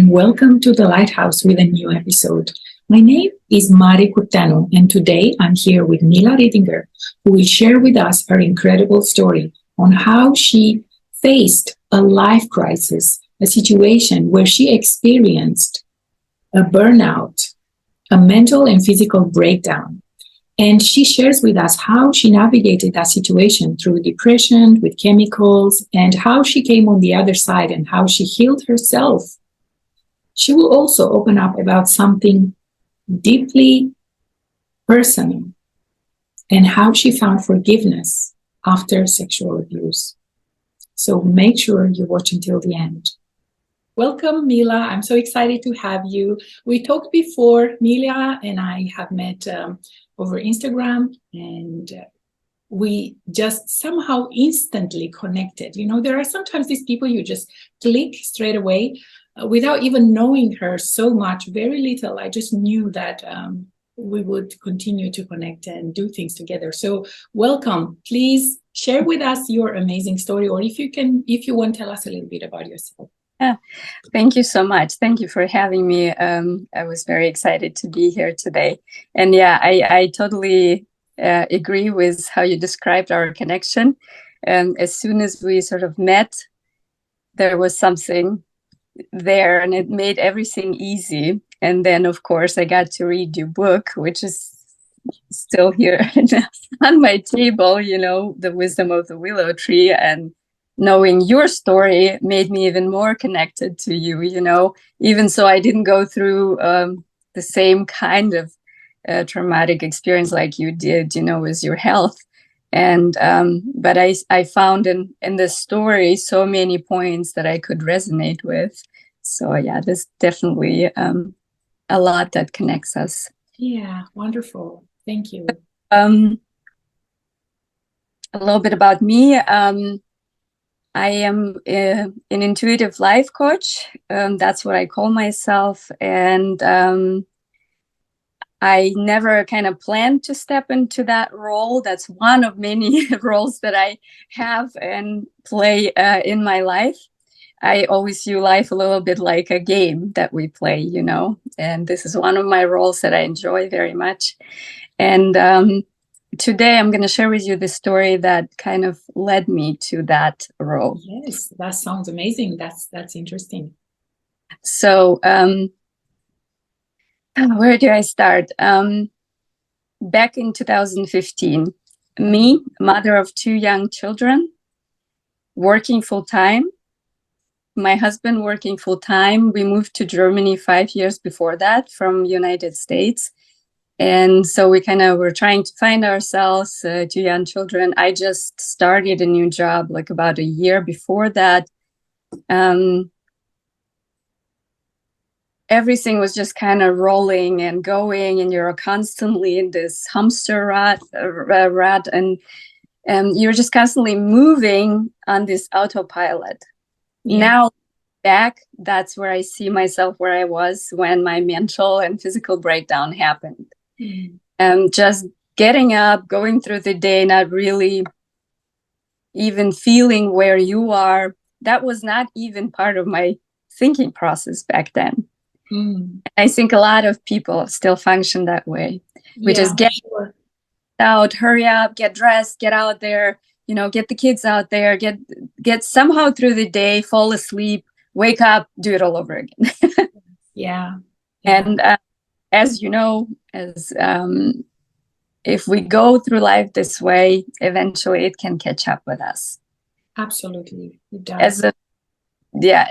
and welcome to the Lighthouse with a new episode. My name is Mari Curtano, and today I'm here with Mila Readinger, who will share with us her incredible story on how she faced a life crisis, a situation where she experienced a burnout, a mental and physical breakdown. And she shares with us how she navigated that situation through depression, with chemicals, and how she came on the other side and how she healed herself. She will also open up about something deeply personal and how she found forgiveness after sexual abuse. So make sure you watch until the end. Welcome, Mila. I'm so excited to have you. We talked before. Mila and I have met over Instagram, and we just somehow instantly connected. You know, there are sometimes these people you just click straight away without even knowing her so much, very little. I just knew that we would continue to connect and do things together. So welcome. Please share with us your amazing story, or if you want, tell us a little bit about yourself. Yeah, thank you so much. Thank you for having me. I was very excited to be here today. And yeah, I totally agree with how you described our connection. As soon as we sort of met, there was something there and it made everything easy. And then, of course, I got to read your book, which is still here on my table, you know, The Wisdom of the Willow Tree. And knowing your story made me even more connected to you, you know, even so I didn't go through the same kind of traumatic experience like you did, you know, with your health. And but I found in this story so many points that I could resonate with. So yeah, there's definitely a lot that connects us. Yeah, wonderful. Thank you. A little bit about me. I am an intuitive life coach. That's what I call myself. And I never kind of planned to step into that role. That's one of many roles that I have and play in my life. I always view life a little bit like a game that we play, you know, and this is one of my roles that I enjoy very much. And today I'm going to share with you the story that kind of led me to that role. Yes, that sounds amazing. That's interesting. So where do I start? Back in 2015, me, mother of 2 young children, working full-time, my husband working full-time. We moved to Germany 5 years before that from United States. And so we kind of were trying to find ourselves, 2 young children. I just started a new job like about a year before that. Everything was just kind of rolling and going, and you're constantly in this hamster rut, and you're just constantly moving on this autopilot. Yeah. Now back, that's where I see myself where I was when my mental and physical breakdown happened. Just getting up, going through the day, not really even feeling where you are. That was not even part of my thinking process back then. I think a lot of people still function that way. We just get out, hurry up, get dressed, get out there, you know, get the kids out there, get somehow through the day, fall asleep, wake up, do it all over again. Yeah. And as you know, if we go through life this way, eventually it can catch up with us. Absolutely, it does.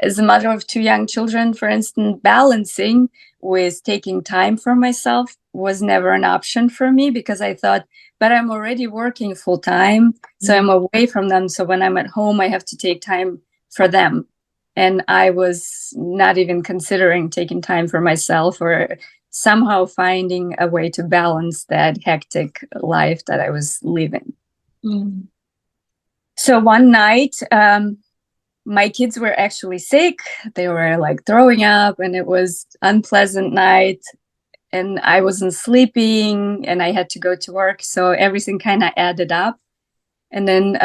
As a mother of 2 young children, for instance, balancing with taking time for myself was never an option for me, because I thought, but I'm already working full time, so I'm away from them. So when I'm at home, I have to take time for them. And I was not even considering taking time for myself or somehow finding a way to balance that hectic life that I was living. So one night, my kids were actually sick. They were like throwing up, and it was unpleasant night, and I wasn't sleeping, and I had to go to work. So everything kind of added up. And then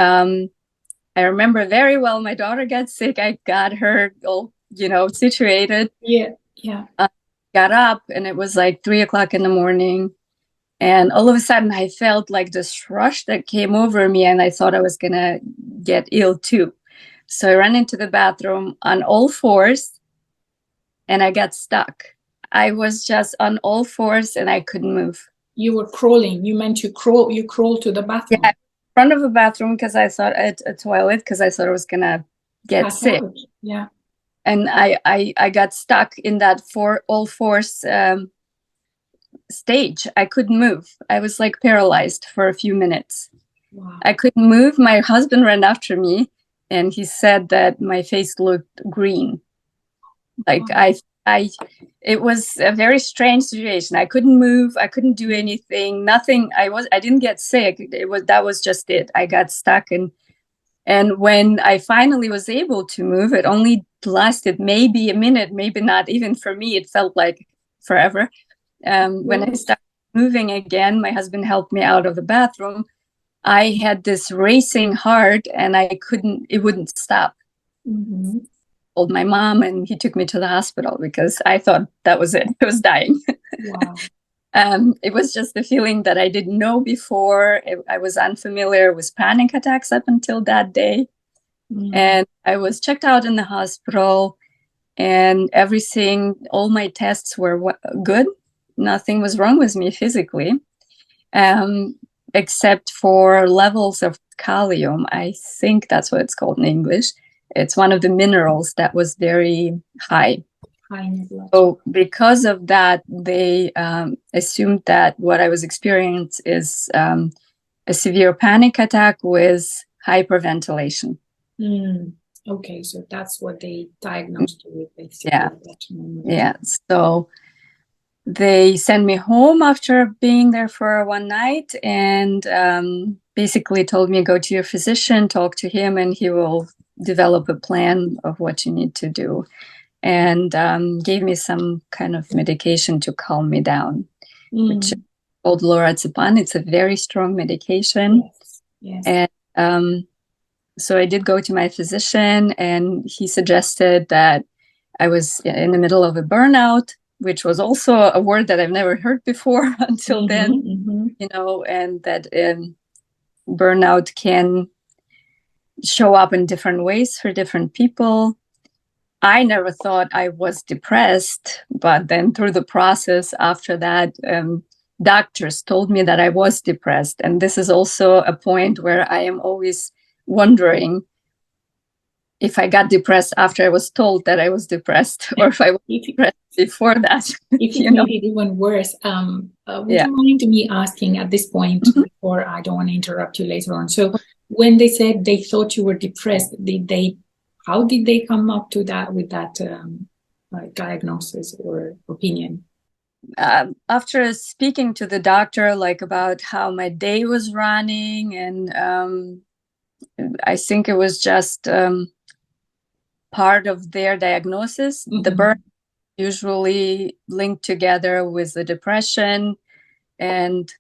I remember very well, my daughter got sick. I got her all situated. Yeah. Yeah. I got up and it was like 3 o'clock in the morning. And all of a sudden I felt like this rush that came over me and I thought I was going to get ill too. So I ran into the bathroom on all fours and I got stuck. I was just on all fours and I couldn't move. You were crawling. You meant you crawled to the bathroom. Yeah, in front of a bathroom because I thought a toilet because I thought I was going to get Pass sick. out. Yeah. And I got stuck in that all fours stage. I couldn't move. I was like paralyzed for a few minutes. Wow. I couldn't move. My husband ran after me and he said that my face looked green. Like Wow. it was a very strange situation. I couldn't move. I couldn't do anything. Nothing. I didn't get sick. That was just it. I got stuck and when I finally was able to move, it only lasted maybe a minute, maybe not. Even for me, it felt like forever. When I started moving again, my husband helped me out of the bathroom. I had this racing heart and it wouldn't stop. Mm-hmm. Told my mom and he took me to the hospital because I thought that was it. I was dying. Wow. It was just a feeling that I didn't know before. I was unfamiliar with panic attacks up until that day. Mm. And I was checked out in the hospital and everything, all my tests were good. Nothing was wrong with me physically, except for levels of kalium. I think that's what it's called in English. It's one of the minerals that was very high. So because of that, they assumed that what I was experiencing is a severe panic attack with hyperventilation. Mm. Okay, so that's what they diagnosed you with, basically. Yeah. At that moment. Yeah. So they sent me home after being there for one night and basically told me, go to your physician, talk to him, and he will develop a plan of what you need to do. And gave me some kind of medication to calm me down, which is called lorazepam. It's a very strong medication. Yes. And so I did go to my physician and he suggested that I was in the middle of a burnout, which was also a word that I've never heard before until then, and that burnout can show up in different ways for different people. I never thought I was depressed, but then through the process after that, doctors told me that I was depressed. And this is also a point where I am always wondering if I got depressed after I was told that I was depressed, or if I was depressed before that. If it made it even worse, would you mind me asking at this point, before I don't want to interrupt you later on? So when they said they thought you were depressed, how did they come up to that with that diagnosis or opinion? After speaking to the doctor, like about how my day was running, and I think it was just part of their diagnosis. The burn usually linked together with the depression, and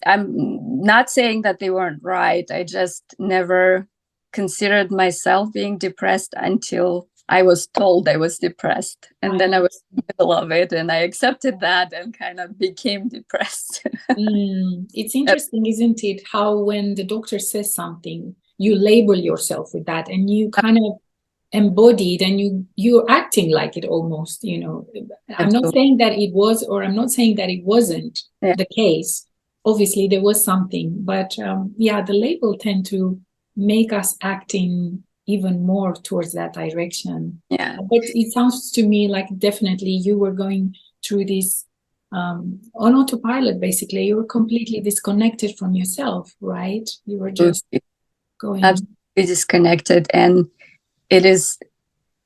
I'm not saying that they weren't right. I just never considered myself being depressed until I was told I was depressed. And then I was in the middle of it and I accepted that and kind of became depressed. It's interesting, isn't it? How when the doctor says something, you label yourself with that and you kind of embody it and you're acting like it almost, I'm not saying that it was, or I'm not saying that it wasn't the case. Obviously there was something, but the label tend to make us acting even more towards that direction. But it sounds to me like definitely you were going through this on autopilot. Basically, you were completely disconnected from yourself, right? You were just going absolutely disconnected. And it is,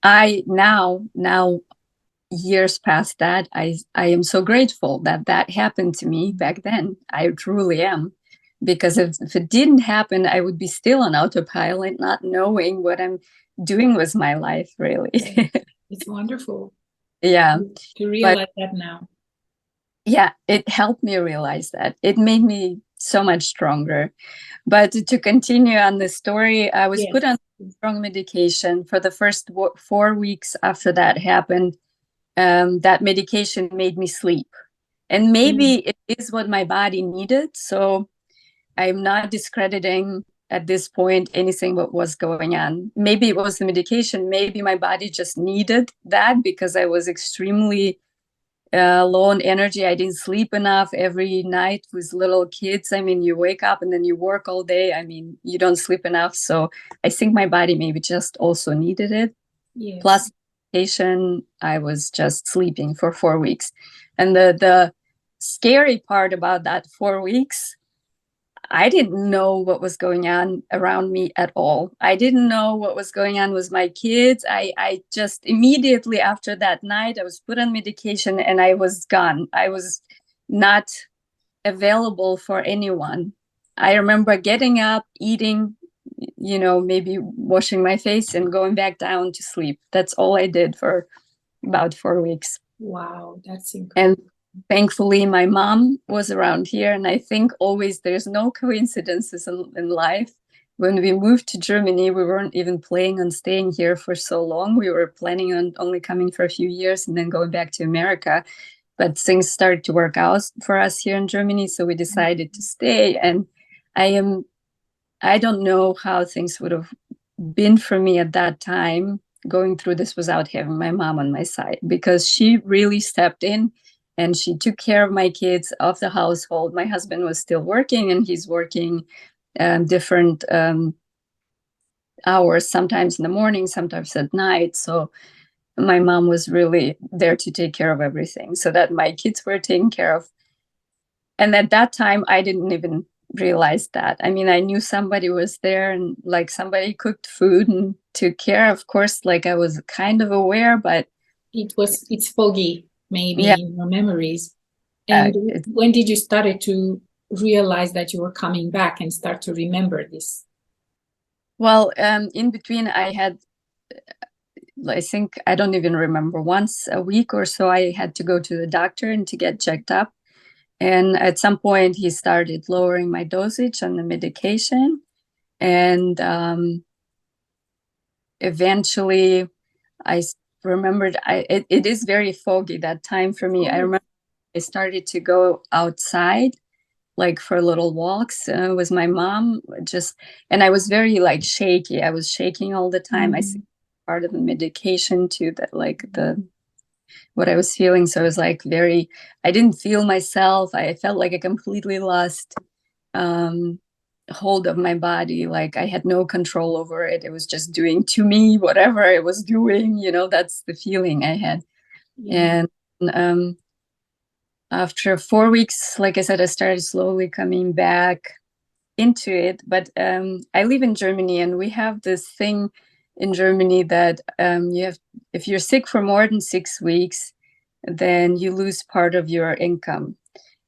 now years past that, I am so grateful that happened to me back then. I truly am. Because if it didn't happen, I would be still on autopilot, not knowing what I'm doing with my life, really. It's wonderful. Yeah. To realize that now. Yeah, it helped me realize that. It made me so much stronger. But to continue on the story, I was put on strong medication. For the first 4 weeks after that happened, that medication made me sleep. And maybe it is what my body needed. So I'm not discrediting at this point anything what was going on. Maybe it was the medication. Maybe my body just needed that because I was extremely low on energy. I didn't sleep enough every night with little kids. I mean, you wake up and then you work all day. I mean, you don't sleep enough. So I think my body maybe just also needed it. Yes. Plus medication, I was just sleeping for 4 weeks. And the scary part about that 4 weeks, I didn't know what was going on around me at all. I didn't know what was going on with my kids. I just immediately after that night, I was put on medication and I was gone. I was not available for anyone. I remember getting up, eating, maybe washing my face and going back down to sleep. That's all I did for about 4 weeks. Wow, that's incredible. And thankfully, my mom was around here. And I think always there's no coincidences in life. When we moved to Germany, we weren't even planning on staying here for so long. We were planning on only coming for a few years and then going back to America. But things started to work out for us here in Germany. So we decided to stay. And I don't know how things would have been for me at that time going through this without having my mom on my side, because she really stepped in and she took care of my kids, of the household. My husband was still working and he's working different hours, sometimes in the morning, sometimes at night. So my mom was really there to take care of everything so that my kids were taken care of. And at that time, I didn't even realize that. I mean, I knew somebody was there and like somebody cooked food and took care. Of course, like I was kind of aware, but it's foggy, maybe in your memories. And when did you start to realize that you were coming back and start to remember this? Well, in between, I had, I think, I don't even remember, once a week or so, I had to go to the doctor and to get checked up. And at some point, he started lowering my dosage on the medication. And eventually, I remembered, it is very foggy, that time for me. I remember I started to go outside, like for little walks with my mom, and I was very like shaky. I was shaking all the time. I think part of the medication too, that like what I was feeling. So it was like I didn't feel myself. I felt like I completely lost hold of my body. Like I had no control over it. It was just doing to me whatever it was doing, that's the feeling I had. Yeah. And after 4 weeks, like I said, I started slowly coming back into it. But I live in Germany, and we have this thing in Germany that if you're sick for more than 6 weeks, then you lose part of your income.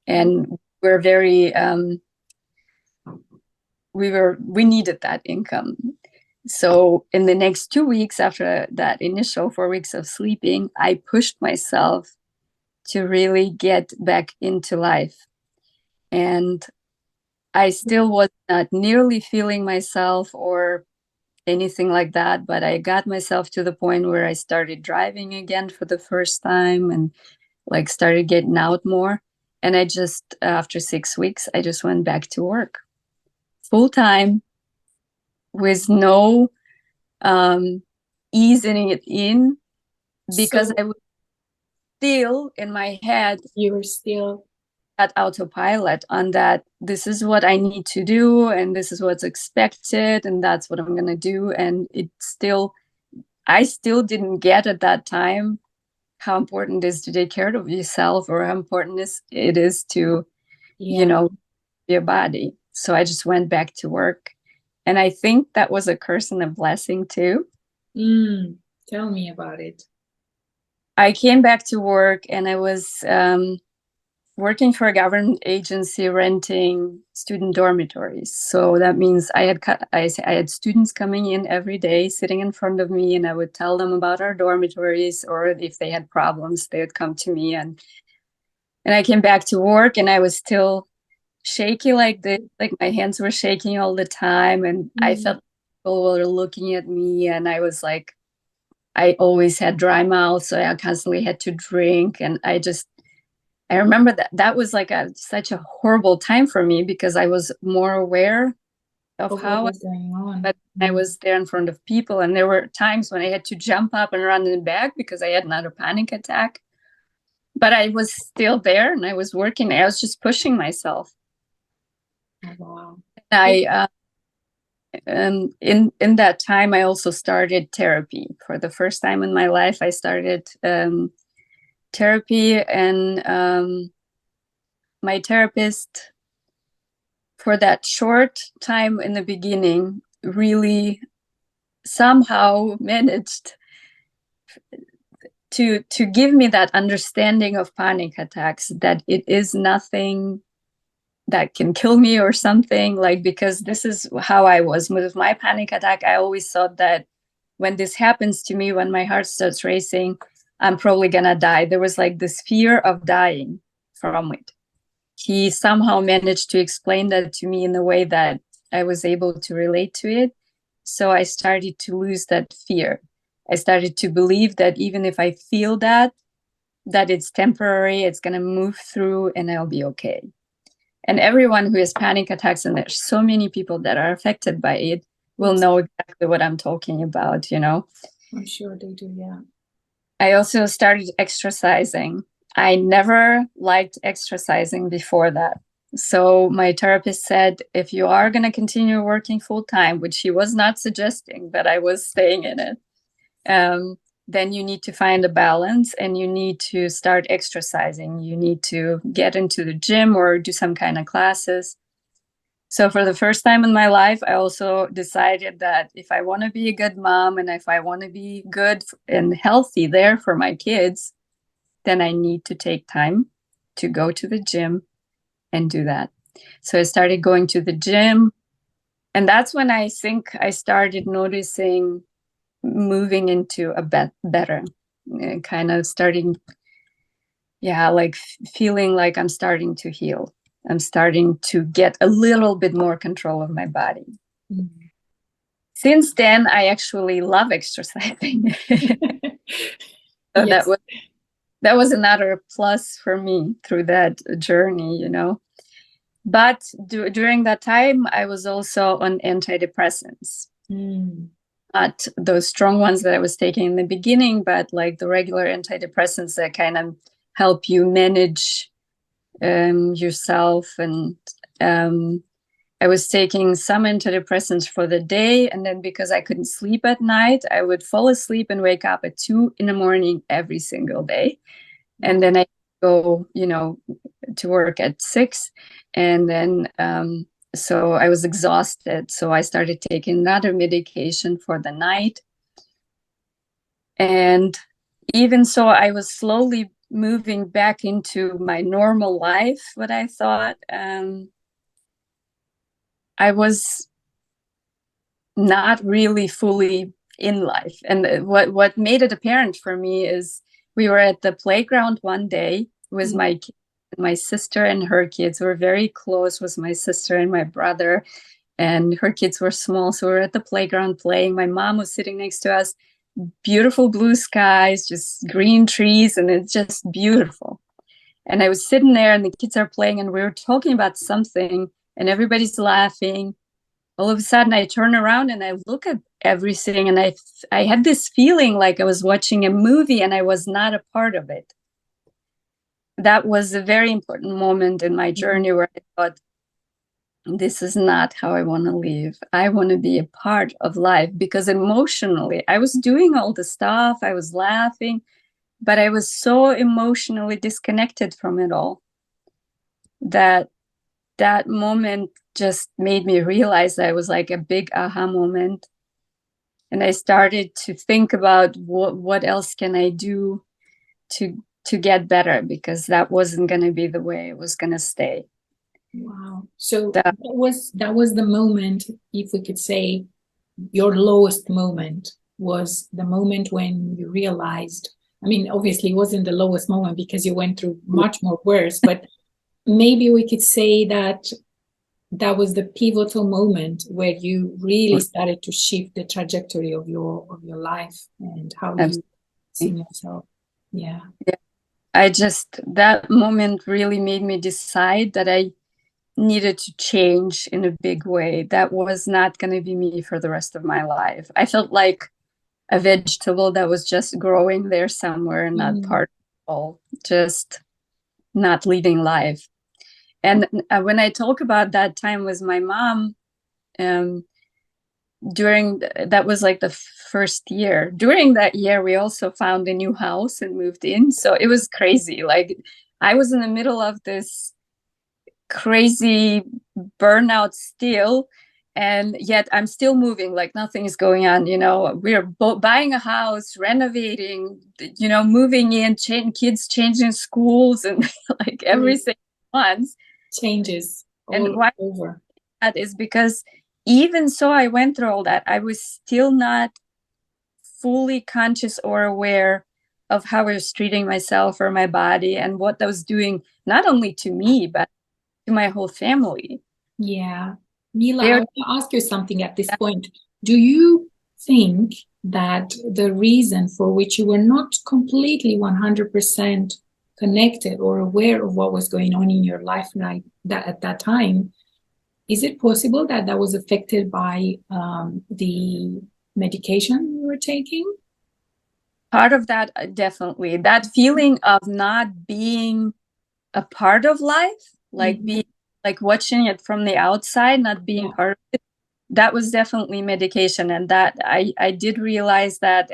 And we're very we needed that income. So in the next 2 weeks after that initial 4 weeks of sleeping, I pushed myself to really get back into life. And I still was not nearly feeling myself or anything like that, but I got myself to the point where I started driving again for the first time and like started getting out more. And I just, after 6 weeks, I just went back to work full time with no easing it in, because I was still in my head. You were still at autopilot on that. This is what I need to do, and this is what's expected, and that's what I'm going to do. And I still didn't get at that time how important it is to take care of yourself, or how important it is to, your body. So I just went back to work. And I think that was a curse and a blessing too. Tell me about it. I came back to work, and I was working for a government agency renting student dormitories. So that means I had students coming in every day, sitting in front of me, and I would tell them about our dormitories, or if they had problems, they would come to me. And I came back to work, and I was still shaky like this, like my hands were shaking all the time, and I felt people were looking at me, and I was like, I always had dry mouth, so I constantly had to drink. And I remember that was like such a horrible time for me, because I was more aware of what how was going on. but I was there in front of people, and there were times when I had to jump up and run in the back because I had another panic attack. But I was still there, and I was working. I was just pushing myself. Oh, wow. In that time, I also started therapy. For the first time in my life, I started therapy, and my therapist, for that short time in the beginning, really somehow managed to give me that understanding of panic attacks, that it is nothing that can kill me or something, like, because this is how I was with my panic attack. I always thought that when this happens to me, when my heart starts racing, I'm probably gonna die. There was like this fear of dying from it. He somehow managed to explain that to me in a way that I was able to relate to it. So I started to lose that fear. I started to believe that even if I feel that it's temporary, it's going to move through, and I'll be okay. And everyone who has panic attacks, and there's so many people that are affected by it, will know exactly what I'm talking about, you know? I'm sure they do, yeah. I also started exercising. I never liked exercising before that. So my therapist said, if you are going to continue working full time, which he was not suggesting, but I was staying in it, then you need to find a balance, and you need to start exercising. You need to get into the gym or do some kind of classes. So for the first time in my life, I also decided that if I want to be a good mom, and if I want to be good and healthy there for my kids, then I need to take time to go to the gym and do that. So I started going to the gym, and that's when I think I started noticing moving into a better, kind of starting, like feeling like I'm starting to heal. I'm starting to get a little bit more control of my body. Mm-hmm. Since then, I actually love exercising. So yes. that was another plus for me through that journey, you know. But during that time, I was also on antidepressants. Not those strong ones that I was taking in the beginning, but like the regular antidepressants that kind of help you manage yourself. And I was taking some antidepressants for the day, and then because I couldn't sleep at night, I would fall asleep and wake up at 2 a.m. every single day. And then I go, to work at 6. And then so I was exhausted. So I started taking another medication for the night. And even so, I was slowly moving back into my normal life, what I thought. I was not really fully in life. And what made it apparent for me is we were at the playground one day with my sister and her kids. Were very close with my sister and my brother, and her kids were small. So we were at the playground playing. My mom was sitting next to us. Beautiful blue skies, just green trees, and it's just beautiful. And I was sitting there, and the kids are playing, and we were talking about something, and everybody's laughing. All of a sudden, I turn around and I look at everything, and I had this feeling like I was watching a movie, and I was not a part of it. That was a very important moment in my journey where I thought, this is not how I want to live. I want to be a part of life, because emotionally, I was doing all the stuff, I was laughing, but I was so emotionally disconnected from it all that moment just made me realize that it was like a big aha moment. And I started to think about what else can I do to get better, because that wasn't going to be the way it was going to stay. Wow. So that was the moment, if we could say, your lowest moment was the moment when you realized, I mean, obviously it wasn't the lowest moment because you went through much more worse, but maybe we could say that that was the pivotal moment where you really started to shift the trajectory of your life and how you see Absolutely. yourself. Yeah. That moment really made me decide that I needed to change in a big way. That was not going to be me for the rest of my life. I felt like a vegetable that was just growing there somewhere, not part of all, just not living life. And when I talk about that time with my mom, that was like the first year. During that year, we also found a new house and moved in. So it was crazy. Like I was in the middle of this crazy burnout still, and yet I'm still moving like nothing is going on. We're buying a house, renovating, moving in, kids changing schools, and like every 6 months changes all and why over. That is because even so I went through all that, I was still not fully conscious or aware of how I was treating myself or my body and what that was doing, not only to me, but to my whole family. Yeah. Mila, I want to ask you something at this point. Do you think that the reason for which you were not completely 100% connected or aware of what was going on in your life at that time, is it possible that that was affected by the medication you were taking? Part of that, definitely. That feeling of not being a part of life, like being like watching it from the outside, not being part of it. That was definitely medication, and that I did realize that.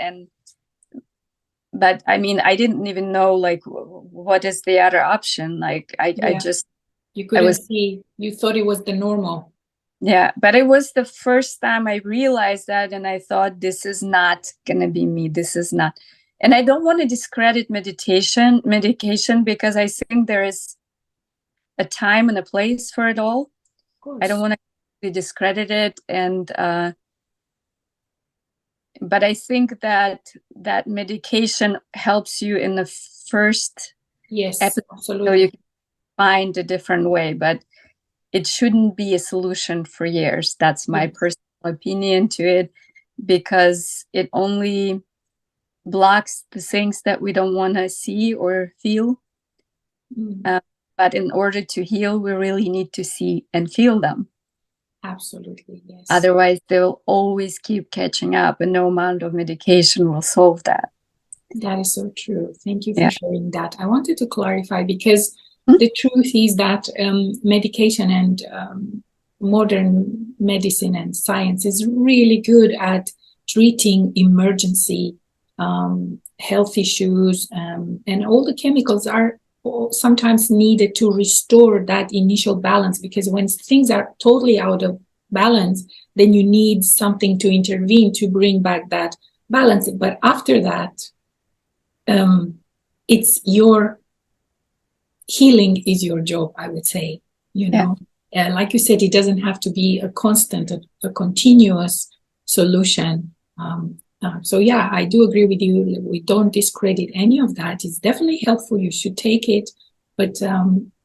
But I mean, I didn't even know like what is the other option. Like I just you couldn't see. You thought it was the normal. Yeah, but it was the first time I realized that, and I thought, this is not gonna be me. This is not. And I don't want to discredit medication, because I think there is a time and a place for it all. Of course. I don't want to discredit it, but I think that medication helps you in the first episode, absolutely. so you can find a different way, but it shouldn't be a solution for years. That's my personal opinion to it, because it only blocks the things that we don't want to see or feel. But in order to heal, we really need to see and feel them. Absolutely, yes. Otherwise, they'll always keep catching up, and no amount of medication will solve that. That is so true. Thank you for sharing that. I wanted to clarify, because the truth is that medication and modern medicine and science is really good at treating emergency health issues, and all the chemicals are sometimes needed to restore that initial balance, because when things are totally out of balance, then you need something to intervene to bring back that balance. But after that, it's your healing is your job, I would say, like you said, it doesn't have to be a constant, a continuous solution. So yeah, I do agree with you. We don't discredit any of that. It's definitely helpful. You should take it, but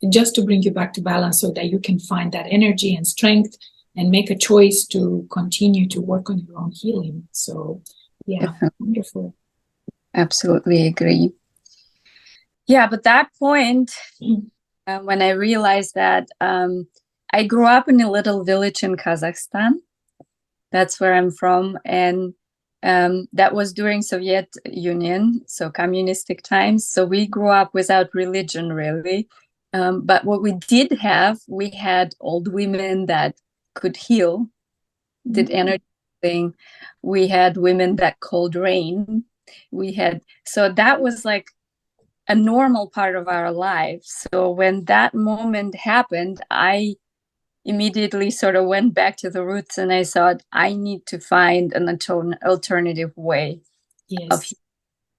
just to bring you back to balance so that you can find that energy and strength and make a choice to continue to work on your own healing. So yeah, wonderful. Absolutely agree. Yeah, but that point, when I realized that, I grew up in a little village in Kazakhstan. That's where I'm from. And that was during Soviet Union, so communistic times. So we grew up without religion, really. But what we did have, we had old women that could heal, did energy thing. We had women that called rain. So that was like a normal part of our lives. So when that moment happened, I immediately sort of went back to the roots, and I thought, I need to find an alternative way of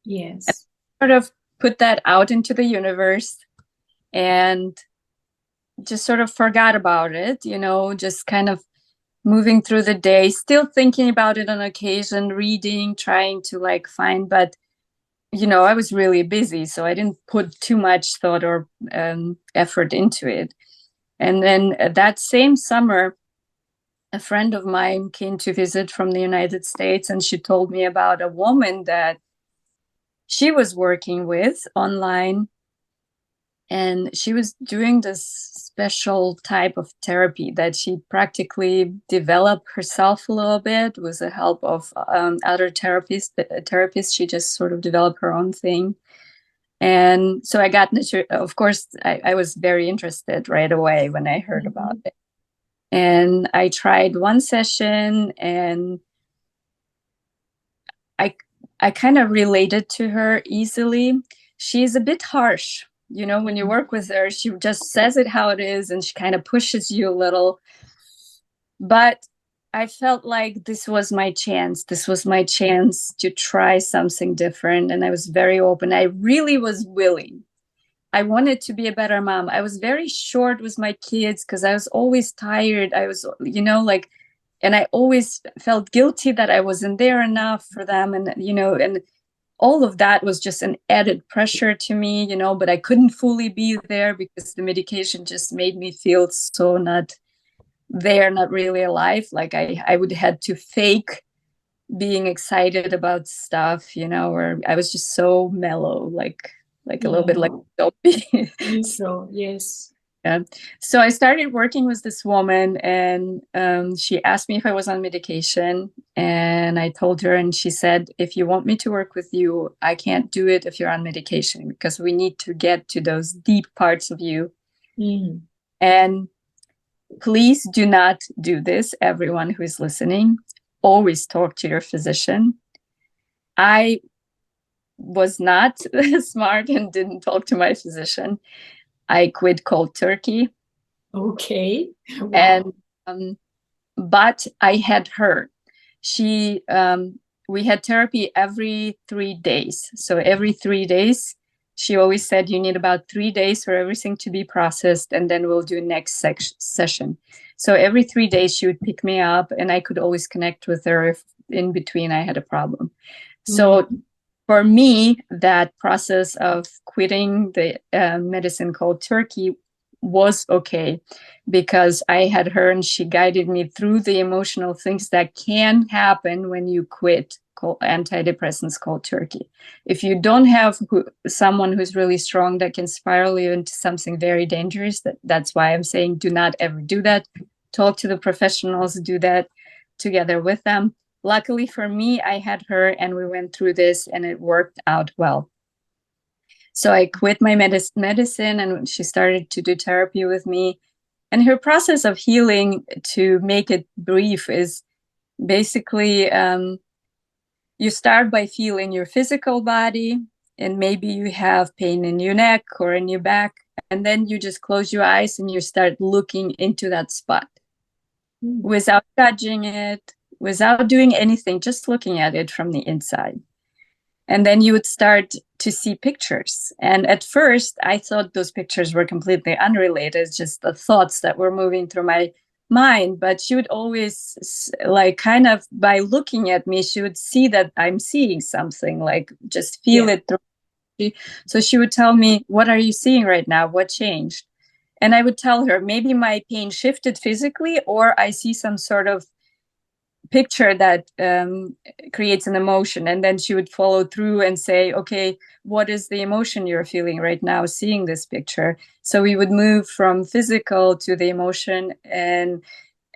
healing. And sort of put that out into the universe and just sort of forgot about it, just kind of moving through the day, still thinking about it on occasion, reading, trying to like find, but I was really busy, so I didn't put too much thought or effort into it. And then that same summer, a friend of mine came to visit from the United States, and she told me about a woman that she was working with online, and she was doing this special type of therapy that she practically developed herself a little bit with the help of other therapists. She just sort of developed her own thing. And so I got, of course, I was very interested right away when I heard about it. And I tried one session, and I kind of related to her easily. She's a bit harsh. When you work with her, she just says it how it is, and she kind of pushes you a little. But I felt like this was my chance. This was my chance to try something different. And I was very open. I really was willing. I wanted to be a better mom. I was very short with my kids because I was always tired. I was, and I always felt guilty that I wasn't there enough for them. And all of that was just an added pressure to me, but I couldn't fully be there because the medication just made me feel so not there, not really alive. Like I would had to fake being excited about stuff, or I was just so mellow, like a little bit like dopey. So, yes. Yeah. So I started working with this woman, and she asked me if I was on medication, and I told her, and she said, if you want me to work with you, I can't do it if you're on medication, because we need to get to those deep parts of you. And please do not do this, everyone who is listening. Always talk to your physician. I was not smart and didn't talk to my physician. I quit cold turkey. Okay. Wow. And but I had her. We had therapy every 3 days. So every 3 days, she always said, you need about 3 days for everything to be processed, and then we'll do next session. So every 3 days, she would pick me up, and I could always connect with her if in between I had a problem. So for me, that process of quitting the medicine cold turkey was okay, because I had her, and she guided me through the emotional things that can happen when you quit antidepressants cold turkey. If you don't have someone who's really strong that can spiral you into something very dangerous, that's why I'm saying do not ever do that. Talk to the professionals, do that together with them. Luckily for me, I had her, and we went through this, and it worked out well. So I quit my medicine, and she started to do therapy with me. And her process of healing, to make it brief, is basically you start by feeling your physical body, and maybe you have pain in your neck or in your back. And then you just close your eyes and you start looking into that spot without judging it, without doing anything, just looking at it from the inside. And then you would start to see pictures. And at first, I thought those pictures were completely unrelated, just the thoughts that were moving through my mind. But she would always, like, kind of by looking at me, she would see that I'm seeing something, like just feel it through. So she would tell me, what are you seeing right now? What changed? And I would tell her, maybe my pain shifted physically, or I see some sort of picture that creates an emotion. And then she would follow through and say, okay, what is the emotion you're feeling right now seeing this picture? So we would move from physical to the emotion, and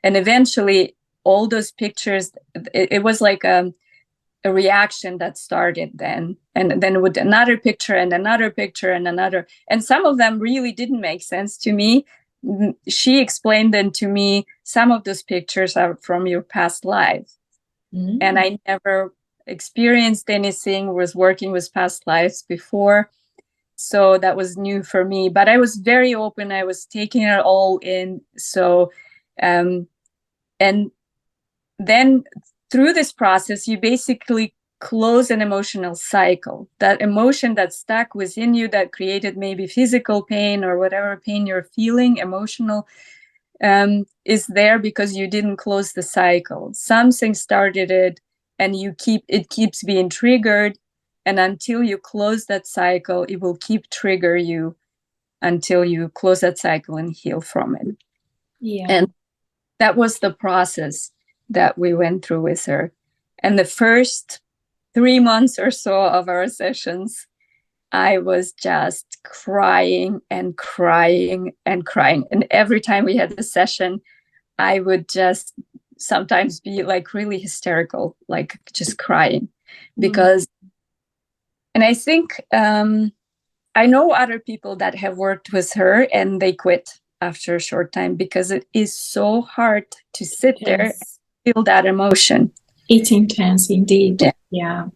eventually all those pictures, it was like a reaction that started then, and then with another picture and another picture and another, and some of them really didn't make sense to me. She explained them to me, some of those pictures are from your past life. And I never experienced anything with working with past lives before, so that was new for me. But I was very open, I was taking it all in. So and then through this process, you basically close an emotional cycle. That emotion that's stuck within you, that created maybe physical pain or whatever pain you're feeling, emotional, is there because you didn't close the cycle. Something started it, and it keeps being triggered. And until you close that cycle, it will keep trigger you until you close that cycle and heal from it. Yeah. And that was the process that we went through with her. And the first 3 months or so of our sessions, I was just crying and crying and crying. And every time we had a session, I would just sometimes be like really hysterical, like just crying. Because, and I think I know other people that have worked with her and they quit after a short time because it is so hard to sit there and feel that emotion. It's intense indeed. Yeah.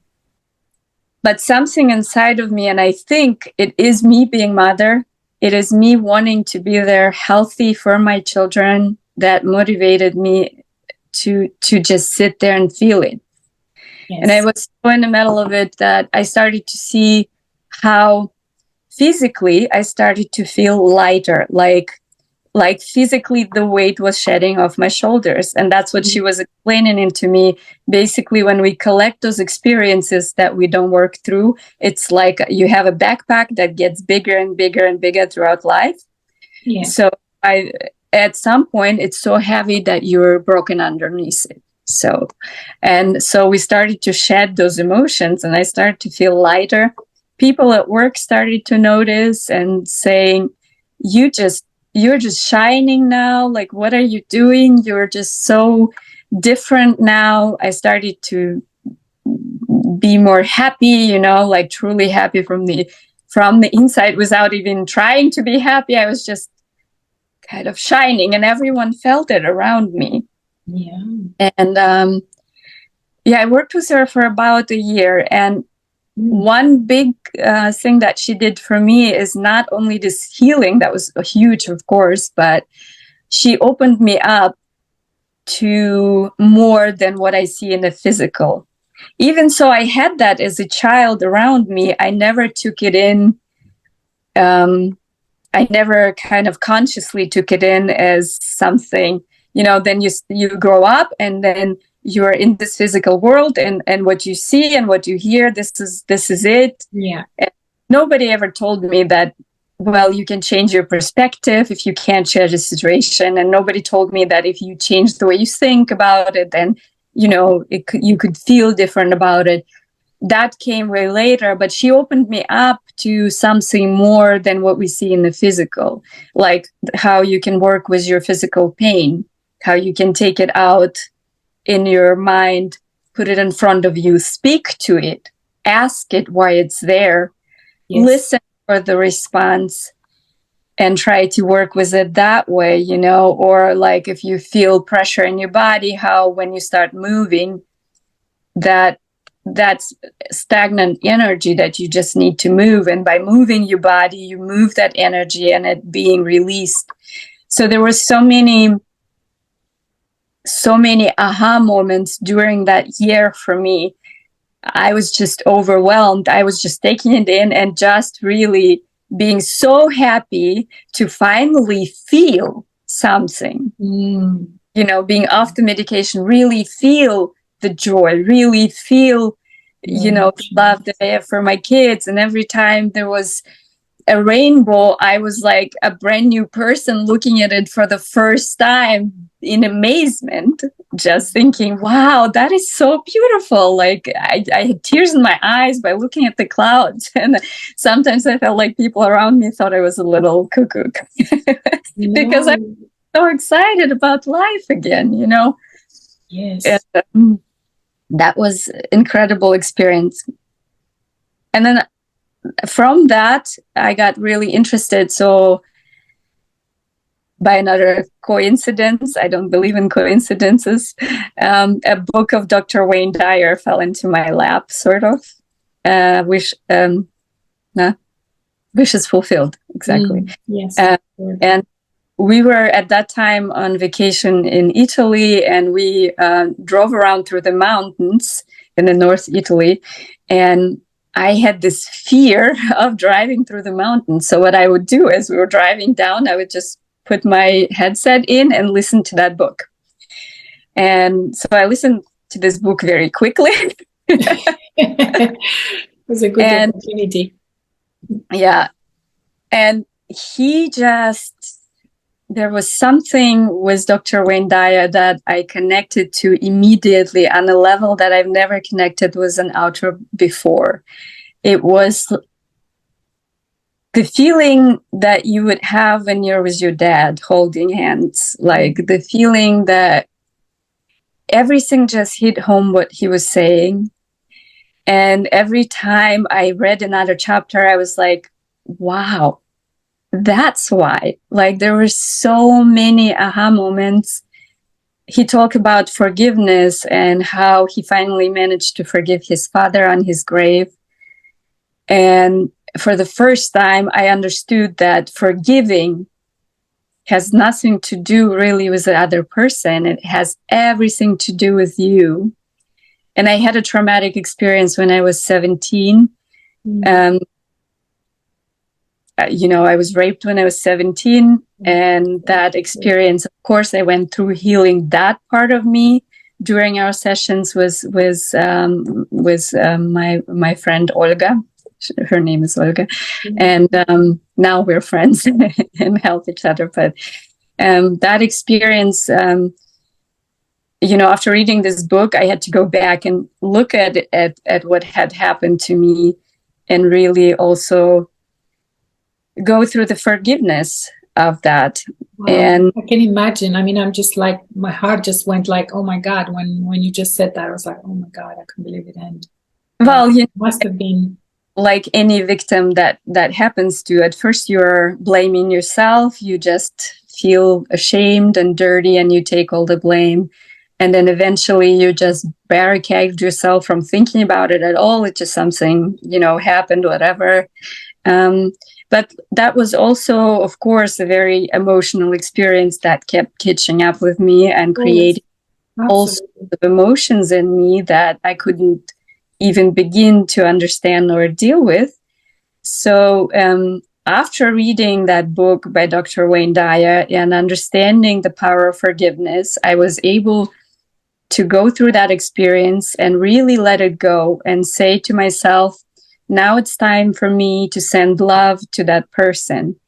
But something inside of me, and I think it is me being mother, it is me wanting to be there healthy for my children that motivated me to just sit there and feel it. Yes. And I was so in the middle of it that I started to see how physically I started to feel lighter, like physically the weight was shedding off my shoulders. And that's what she was explaining into me. Basically, when we collect those experiences that we don't work through, it's like you have a backpack that gets bigger and bigger and bigger throughout life. Yeah. So at some point, it's so heavy that you're broken underneath it. So we started to shed those emotions and I started to feel lighter. People at work started to notice and saying, you're just shining now. Like, what are you doing? You're just so different now. I started to be more happy, like truly happy from the inside without even trying to be happy. I was just kind of shining and everyone felt it around me. Yeah. And I worked with her for about a year. And one big thing that she did for me is not only this healing, that was huge, of course, but she opened me up to more than what I see in the physical. Even so, I had that as a child around me. I never took it in. I never kind of consciously took it in as something, then you grow up and then you're in this physical world and what you see and what you hear, this is it. Yeah. And nobody ever told me that, well, you can change your perspective if you can't change the situation. And nobody told me that if you change the way you think about it, then, you could feel different about it. That came way later, but she opened me up to something more than what we see in the physical, like how you can work with your physical pain, how you can take it out in your mind, put it in front of you, speak to it, ask it why it's there, listen for the response, and try to work with it that way, or like if you feel pressure in your body, how when you start moving, that's stagnant energy that you just need to move. And by moving your body, you move that energy and it being released. So there were so many aha moments during that year for me. I was just overwhelmed. I was just taking it in and just really being so happy to finally feel something. Being off the medication, really feel the joy, really feel, the love that I have for my kids. And every time there was a rainbow, I was like a brand new person looking at it for the first time in amazement, just thinking, wow, that is so beautiful. Like I had tears in my eyes by looking at the clouds. And sometimes I felt like people around me thought I was a little cuckoo because I'm so excited about life again, Yes. And, that was incredible experience. And then from that, I got really interested. So by another coincidence, I don't believe in coincidences, a book of Dr. Wayne Dyer fell into my lap, sort of. Wish is fulfilled, exactly. Yes. And we were at that time on vacation in Italy, and we drove around through the mountains in the North Italy. And I had this fear of driving through the mountains. So what I would do as we were driving down, I would just put my headset in and listen to that book. And so I listened to this book very quickly. It was a good opportunity. Yeah. And there was something with Dr. Wayne Dyer that I connected to immediately on a level that I've never connected with an author before. It was the feeling that you would have when you're with your dad holding hands, like the feeling that everything just hit home what he was saying. And every time I read another chapter, I was like, wow, that's why. Like, there were so many aha moments. He talked about forgiveness and how he finally managed to forgive his father on his grave. And for the first time, I understood that forgiving has nothing to do really with the other person. It has everything to do with you. And I had a traumatic experience when I was 17. I was raped when I was 17. And that experience, of course, I went through healing that part of me during our sessions with my friend Olga. Her name is Olga. And now we're friends and help each other. But that experience, after reading this book, I had to go back and look at what had happened to me and really also go through the forgiveness of that. Wow. And I can imagine. I mean, I'm just like, my heart just went like, oh my God, when you just said that, I was like, oh my God, I can't believe it. And well, it must have been like any victim that happens to. At first you're blaming yourself, you just feel ashamed and dirty and you take all the blame, and then eventually you just barricade yourself from thinking about it at all. It's just something happened, whatever. But that was also, of course, a very emotional experience that kept catching up with me and creating all sorts of emotions in me that I couldn't even begin to understand or deal with. So after reading that book by Dr. Wayne Dyer and understanding the power of forgiveness, I was able to go through that experience and really let it go and say to myself, now it's time for me to send love to that person.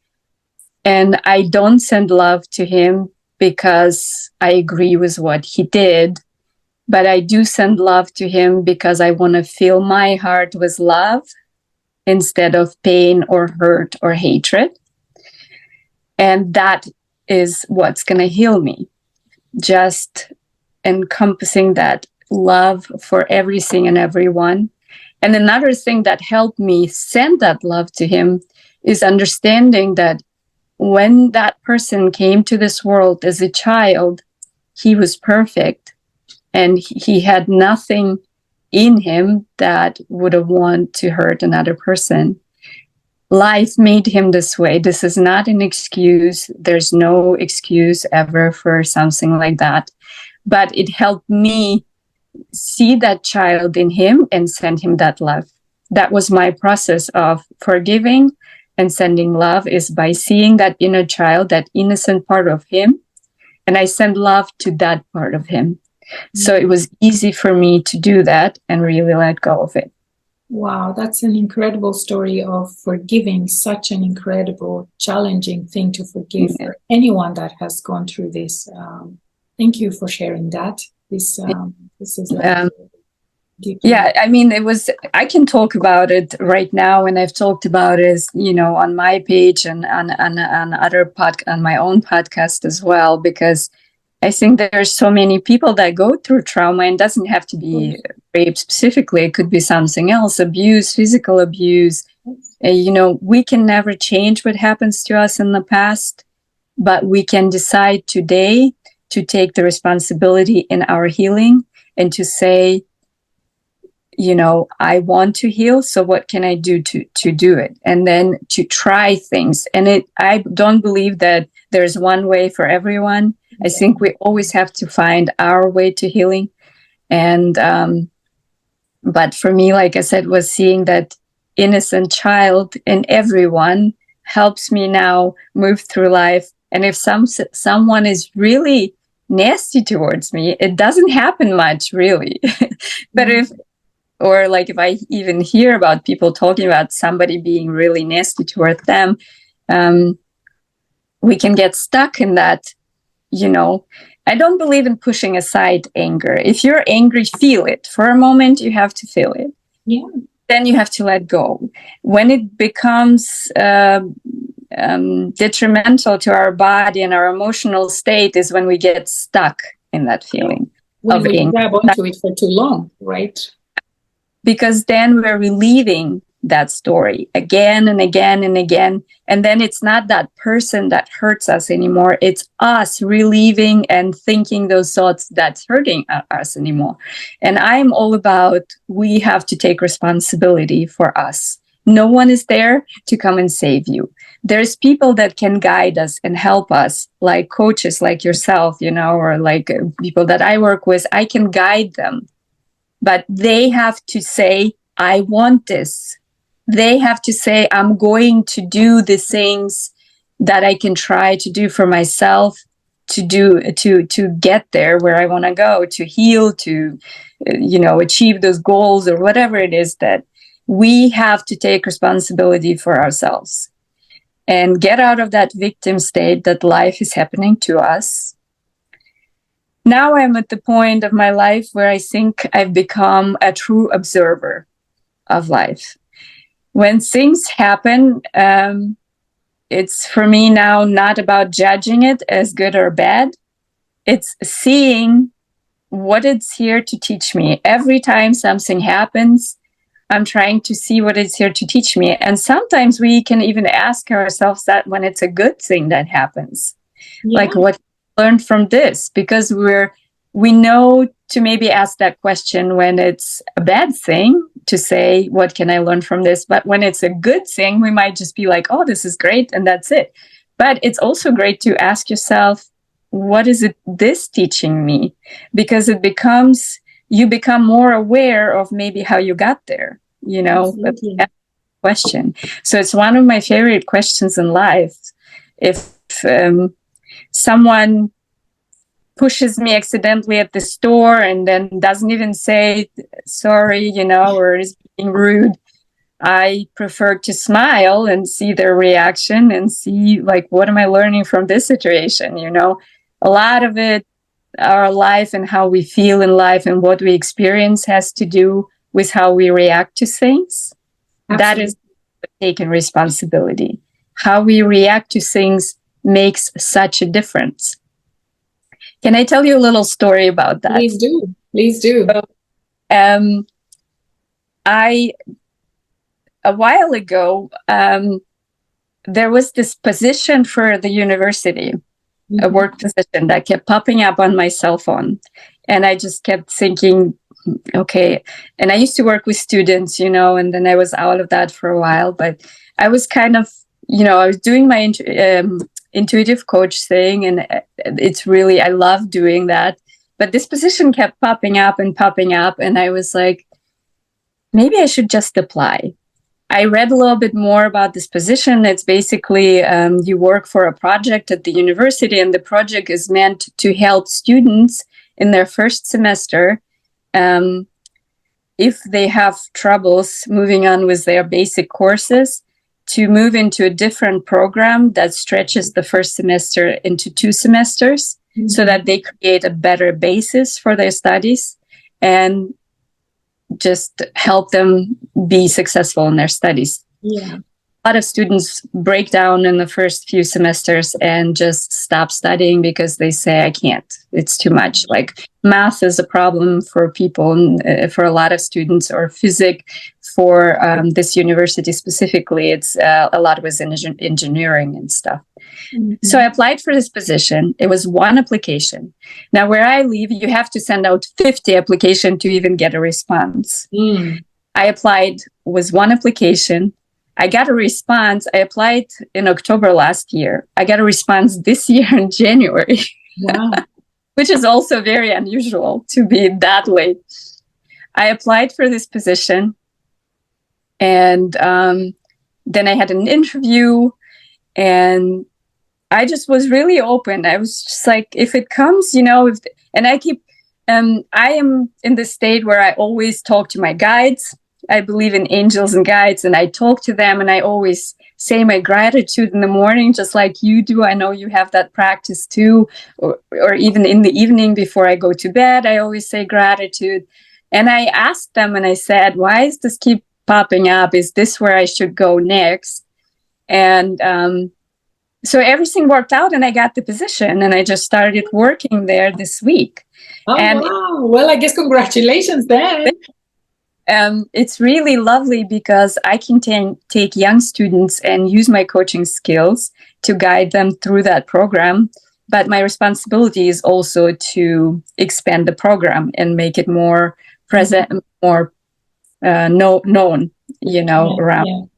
And I don't send love to him because I agree with what he did, but I do send love to him because I want to fill my heart with love instead of pain or hurt or hatred. And that is what's going to heal me. Just encompassing that love for everything and everyone. And another thing that helped me send that love to him is understanding that when that person came to this world as a child, he was perfect and he had nothing in him that would have wanted to hurt another person. Life made him this way. This is not an excuse. There's no excuse ever for something like that. But it helped me see that child in him and send him that love. That was my process of forgiving and sending love, is by seeing that inner child, that innocent part of him, and I send love to that part of him. Mm-hmm. So it was easy for me to do that and really let go of it. Wow, that's an incredible story of forgiving, such an incredible, challenging thing to forgive for anyone that has gone through this. Thank you for sharing that. This is like yeah, I mean, I can talk about it right now, and I've talked about it, on my page and on my own podcast as well, because I think there's so many people that go through trauma, and it doesn't have to be rape specifically. It could be something else, abuse, physical abuse. We can never change what happens to us in the past, but we can decide today to take the responsibility in our healing and to say, I want to heal. So what can I do to do it? And then to try things. And I don't believe that there's one way for everyone. I think we always have to find our way to healing. And, but for me, like I said, was seeing that innocent child in everyone helps me now move through life. And if someone is really nasty towards me, it doesn't happen much, really. But if I even hear about people talking about somebody being really nasty toward them, we can get stuck in that. I don't believe in pushing aside anger. If you're angry, feel it. For a moment, you have to feel it. Yeah. Then you have to let go. When it becomes detrimental to our body and our emotional state is when we get stuck in that feeling. When we grab onto it for too long, right? Because then we're reliving that story again and again and again. And then it's not that person that hurts us anymore. It's us reliving and thinking those thoughts that's hurting us anymore. And I'm all about, we have to take responsibility for us. No one is there to come and save you. There's people that can guide us and help us, like coaches like yourself, or like people that I work with. I can guide them, but they have to say, I want this. They have to say, I'm going to do the things that I can try to do for myself, to get there where I want to go, to heal, to, achieve those goals or whatever it is. That we have to take responsibility for ourselves and get out of that victim state that life is happening to us. Now I'm at the point of my life where I think I've become a true observer of life. When things happen, it's for me now not about judging it as good or bad. It's seeing what it's here to teach me. Every time something happens, I'm trying to see what it's here to teach me. And sometimes we can even ask ourselves that when it's a good thing that happens. Yeah. Like, what learned from this? Because we know to maybe ask that question when it's a bad thing, to say, what can I learn from this? But when it's a good thing, we might just be like, oh, this is great, and that's it. But it's also great to ask yourself, what is this teaching me? Because you become more aware of maybe how you got there, question. So it's one of my favorite questions in life. If someone pushes me accidentally at the store and then doesn't even say sorry, or is being rude, I prefer to smile and see their reaction and see, like, what am I learning from this situation? A lot of it, our life and how we feel in life and what we experience has to do with how we react to things. Absolutely. That is taking responsibility. How we react to things makes such a difference. Can I tell you a little story about that? Please do. Please do. So, a while ago, there was this position for the university, a work position that kept popping up on my cell phone. And I just kept thinking, okay. And I used to work with students, and then I was out of that for a while. But I was kind of, I was doing my intuitive coach thing, and it's really, I love doing that. But this position kept popping up, and I was like, maybe I should just apply. I read a little bit more about this position. It's basically you work for a project at the university, and the project is meant to help students in their first semester if they have troubles moving on with their basic courses, to move into a different program that stretches the first semester into 2 semesters, so that they create a better basis for their studies and just help them be successful in their studies. Yeah. A lot of students break down in the first few semesters and just stop studying because they say, I can't, it's too much. Like, math is a problem for people, for a lot of students, or physics for this university specifically. It's a lot with engineering and stuff. So I applied for this position. It was one application. Now, where I live, you have to send out 50 applications to even get a response. I applied with one application. I got a response. I applied in October last year. I got a response this year in January. Wow. Which is also very unusual to be that late. I applied for this position, and then I had an interview, and I just was really open. I was just like, if it comes, and I keep, I am in the state where I always talk to my guides. I believe in angels and guides, and I talk to them, and I always say my gratitude in the morning, just like you do. I know you have that practice too, or even in the evening before I go to bed, I always say gratitude. And I asked them and I said, why does this keep popping up? Is this where I should go next? And so everything worked out and I got the position and I just started working there this week. Oh, and wow. Well, I guess congratulations then. It's really lovely because I can take young students and use my coaching skills to guide them through that program. But my responsibility is also to expand the program and make it more present, more known, around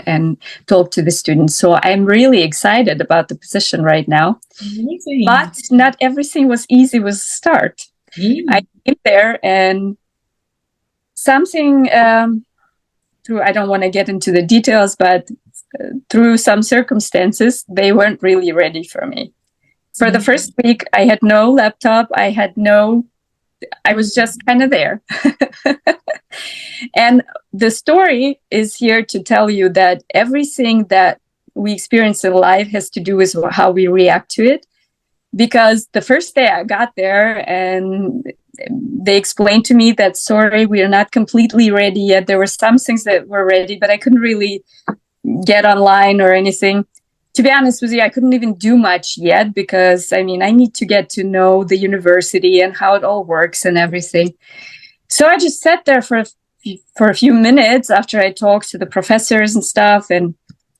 and talk to the students. So I'm really excited about the position right now. Amazing. But not everything was easy with the start. I came there and something through, I don't want to get into the details, but through some circumstances, they weren't really ready for me. For the first week, I had no laptop. I was just kind of there. And the story is here to tell you that everything that we experience in life has to do with how we react to it. Because the first day I got there and they explained to me that, sorry, we are not completely ready yet. There were some things that were ready, but I couldn't really get online or anything. To be honest with you, I couldn't even do much yet because, I need to get to know the university and how it all works and everything. So I just sat there for a few minutes after I talked to the professors and stuff. And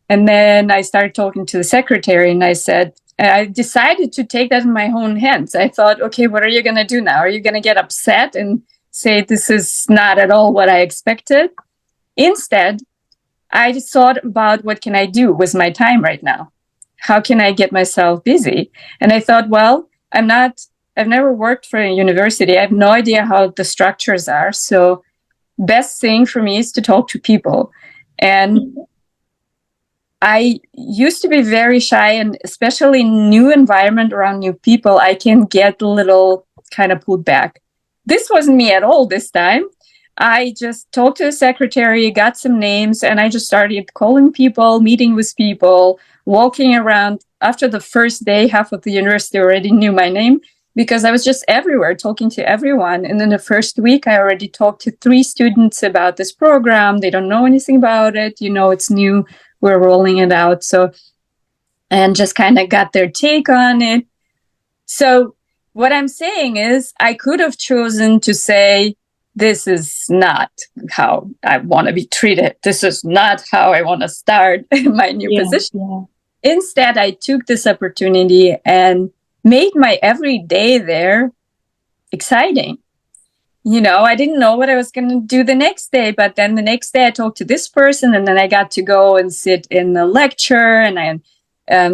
then I started talking to the secretary and I decided to take that in my own hands. I thought, okay, what are you going to do now? Are you going to get upset and say this is not at all what I expected? Instead, I just thought about what can I do with my time right now? How can I get myself busy? And I thought, well, I've never worked for a university. I have no idea how the structures are. So best thing for me is to talk to people. And I used to be very shy, and especially new environment around new people, I can get a little kind of pulled back. This wasn't me at all this time. I just talked to the secretary, got some names, and I just started calling people, meeting with people, walking around. After the first day, half of the university already knew my name because I was just everywhere talking to everyone. And in the first week, I already talked to 3 students about this program. They don't know anything about it. It's new. We're rolling it out. So, and just kind of got their take on it. So what I'm saying is I could have chosen to say, this is not how I want to be treated. This is not how I want to start my new position. Yeah. Instead, I took this opportunity and made my every day there exciting. I didn't know what I was going to do the next day, but then the next day I talked to this person and then I got to go and sit in the lecture. And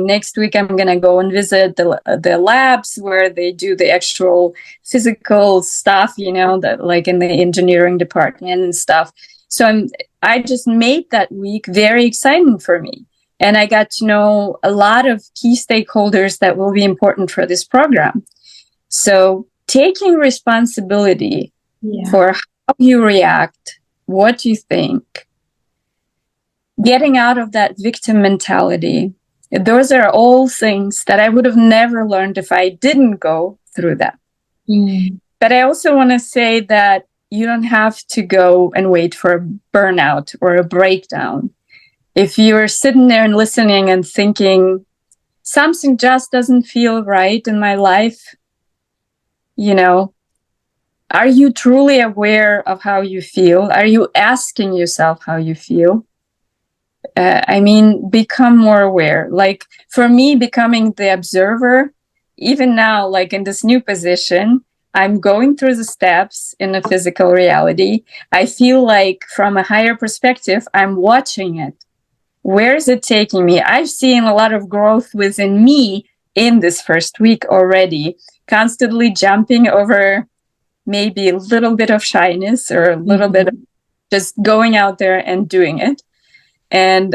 next week I'm going to go and visit the labs where they do the actual physical stuff, that like in the engineering department and stuff. So I just made that week very exciting for me. And I got to know a lot of key stakeholders that will be important for this program. So taking responsibility for how you react, what you think, getting out of that victim mentality. Those are all things that I would have never learned if I didn't go through that. But I also want to say that you don't have to go and wait for a burnout or a breakdown. If you're sitting there and listening and thinking, something just doesn't feel right in my life, are you truly aware of how you feel? Are you asking yourself how you feel? Become more aware. Like for me, becoming the observer, even now, like in this new position, I'm going through the steps in a physical reality. I feel like from a higher perspective, I'm watching it. Where is it taking me? I've seen a lot of growth within me in this first week already, constantly jumping over maybe a little bit of shyness or a little bit of just going out there and doing it. And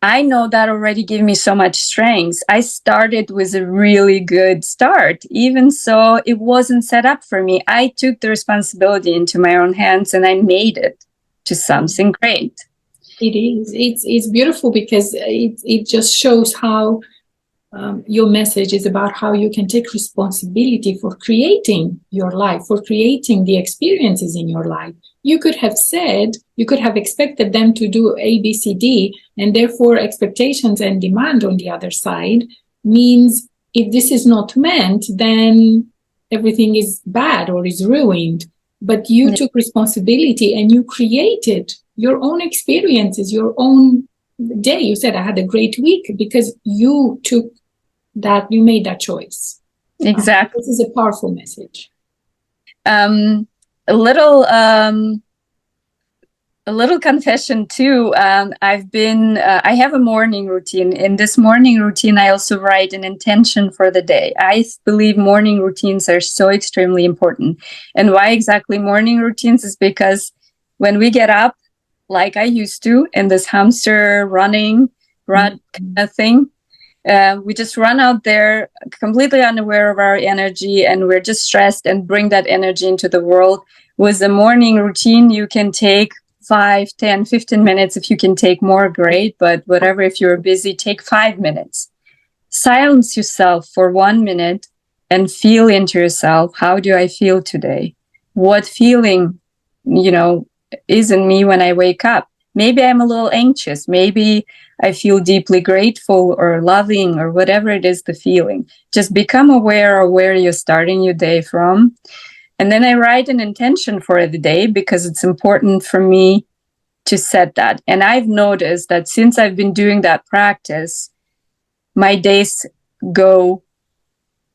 I know that already gave me so much strength. I started with a really good start, even so it wasn't set up for me. I took the responsibility into my own hands and I made it to something great. It is. It's beautiful because it just shows how your message is about how you can take responsibility for creating your life, for creating the experiences in your life. You could have expected them to do A, B, C, D, and therefore expectations and demand on the other side means if this is not meant, then everything is bad or is ruined. But you took responsibility and you created your own experiences, your own day. You said, I had a great week because you made that choice. Exactly. This is a powerful message. A little confession too. I have a morning routine. In this morning routine, I also write an intention for the day. I believe morning routines are so extremely important. And why exactly morning routines is because when we get up, like I used to, in this hamster run kind of thing, we just run out there completely unaware of our energy, and we're just stressed and bring that energy into the world. With the morning routine, you can take 5, 10, 15 minutes. If you can take more, great. But whatever, if you're busy, take 5 minutes. Silence yourself for 1 minute and feel into yourself. How do I feel today? What feeling, is in me when I wake up? Maybe I'm a little anxious. Maybe I feel deeply grateful or loving or whatever it is, the feeling. Just become aware of where you're starting your day from. And then I write an intention for the day because it's important for me to set that. And I've noticed that since I've been doing that practice, my days go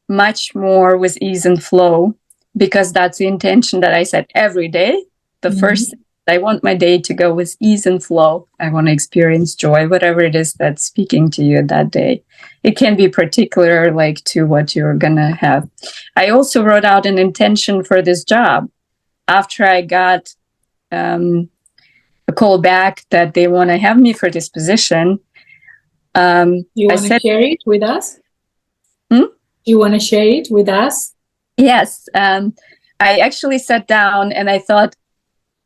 much more with ease and flow because that's the intention that I set every day. The first, I want my day to go with ease and flow. I want to experience joy, whatever it is that's speaking to you that day. It can be particular, like to what you're going to have. I also wrote out an intention for this job after I got a call back that they want to have me for this position. You want to share it with us? You want to share it with us? Yes. I actually sat down and I thought,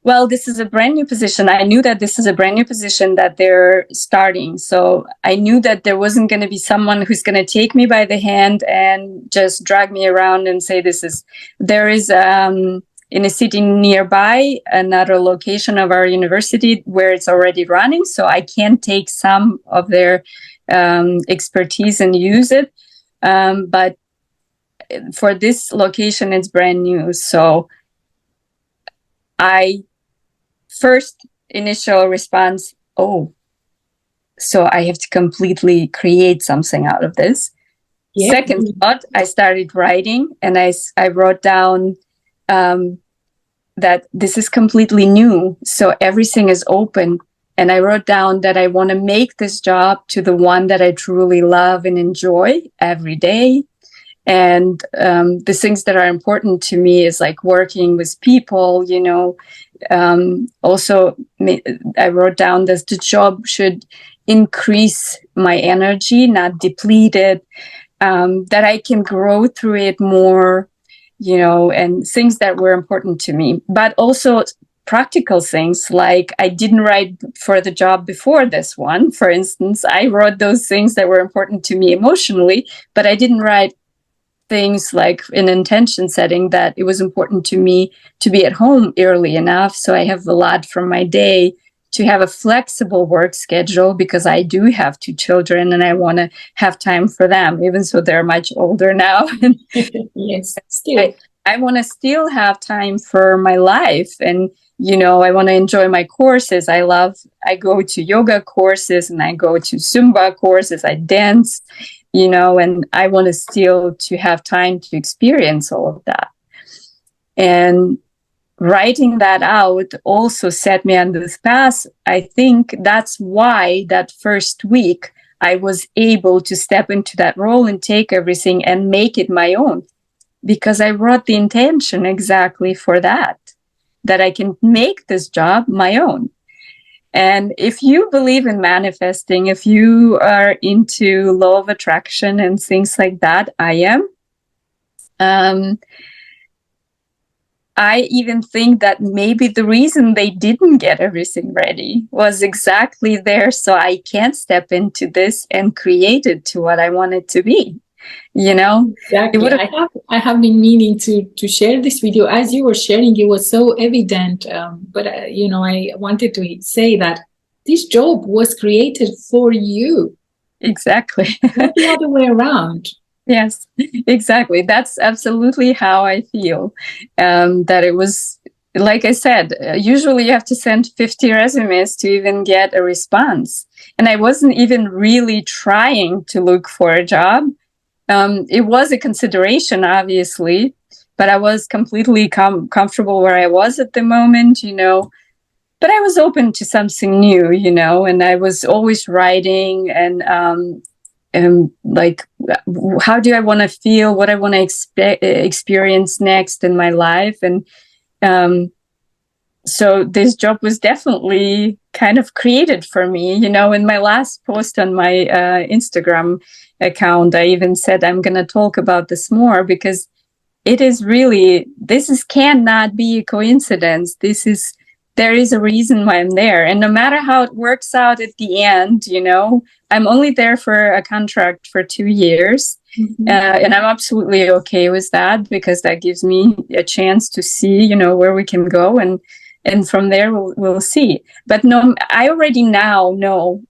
well, this is a brand new position. I knew that this is a brand new position that they're starting. So I knew that there wasn't going to be someone who's going to take me by the hand and just drag me around and say, there is in a city nearby, another location of our university where it's already running. So I can take some of their expertise and use it. But for this location, it's brand new. So first initial response, so I have to completely create something out of this. Yeah. Second thought, I started writing and I wrote down that this is completely new. So everything is open. And I wrote down that I want to make this job to the one that I truly love and enjoy every day. And the things that are important to me is like working with people, also, I wrote down that the job should increase my energy, not deplete it, that I can grow through it more, and things that were important to me. But also practical things, like I didn't write for the job before this one. For instance, I wrote those things that were important to me emotionally, but I didn't write things like in intention setting that it was important to me to be at home early enough so I have a lot from my day to have a flexible work schedule, because I do have 2 children and I want to have time for them, even so they're much older now. Yes, still. I want to still have time for my life, and I want to enjoy my courses. I go to yoga courses and I go to Zumba courses, I dance, and I want to still to have time to experience all of that. And writing that out also set me on this path. I think that's why that first week I was able to step into that role and take everything and make it my own, because I wrote the intention exactly for that I can make this job my own. And if you believe in manifesting, if you are into law of attraction and things like that, I am. I even think that maybe the reason they didn't get everything ready was exactly there, so I can step into this and create it to what I want it to be. You know, Exactly. I have been meaning to share this video. As you were sharing, it was so evident. But I wanted to say that this job was created for you. Exactly. Not the other way around. Yes, exactly. That's absolutely how I feel. That it was, like I said, usually you have to send 50 resumes to even get a response. And I wasn't even really trying to look for a job. It was a consideration, obviously, but I was completely comfortable where I was at the moment, but I was open to something new, and I was always writing and like, how do I want to feel, what I want to experience next in my life. And so this job was definitely kind of created for me. In my last post on my Instagram account, I even said I'm going to talk about this more, because it is really, cannot be a coincidence. There is a reason why I'm there. And no matter how it works out at the end, I'm only there for a contract for 2 years. Mm-hmm. And I'm absolutely okay with that, because that gives me a chance to see, where we can go. And from there, we'll see. But no, I already now know